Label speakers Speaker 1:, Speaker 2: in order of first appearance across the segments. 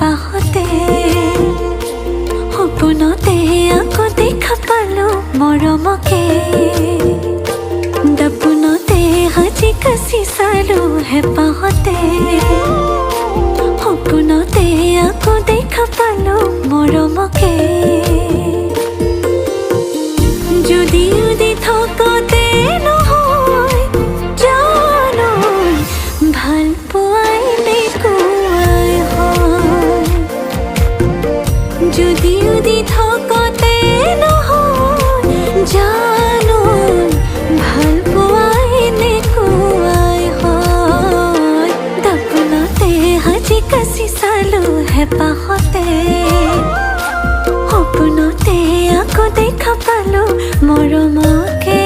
Speaker 1: হেঁপাহতে সপোনতে আকৌ দেখা পালো মৰমকে দাপোনতে সাজি কাচি চালো হেঁপাহতে সপোনতে আকৌ দেখা পালো মৰমকে যদিও দি থকতে নহয় জানো ভাল পোৱাই নেকুৱাই হয় যদিও দি থকতে নহয় জানো ভাল পোৱাই নেকুৱাই হয় দাপোনতে সাজি কাচি চালো হেঁপাহতে সপোনতে আকৌ দেখা পালো মৰমকে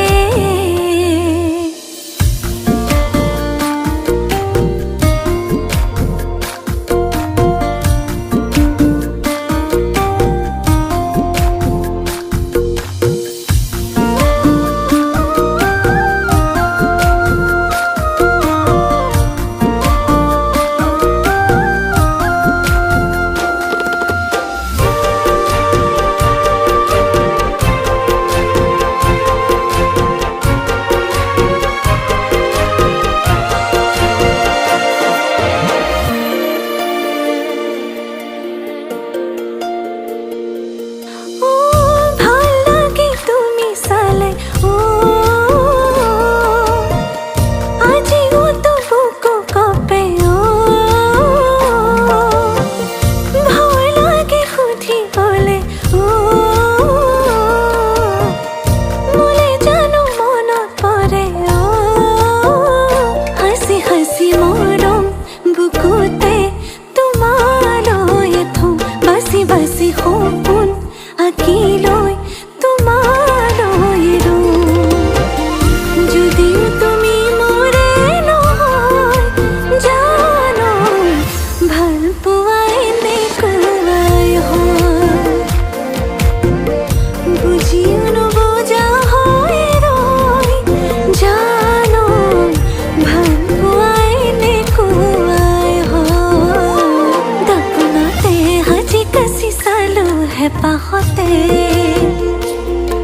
Speaker 1: হেঁপাহতে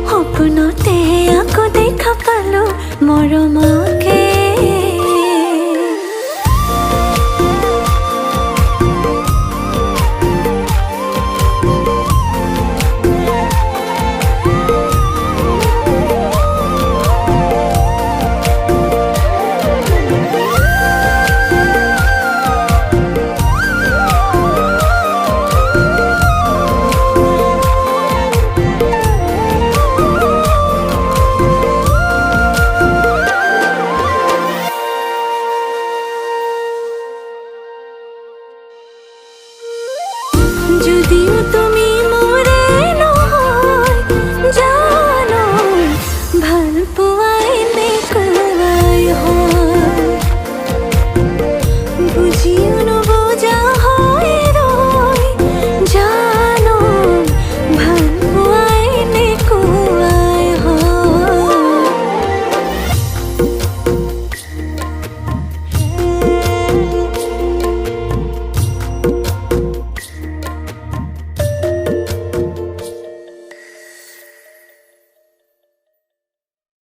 Speaker 1: সপোনতে আকৌ দেখা পালো মৰমকে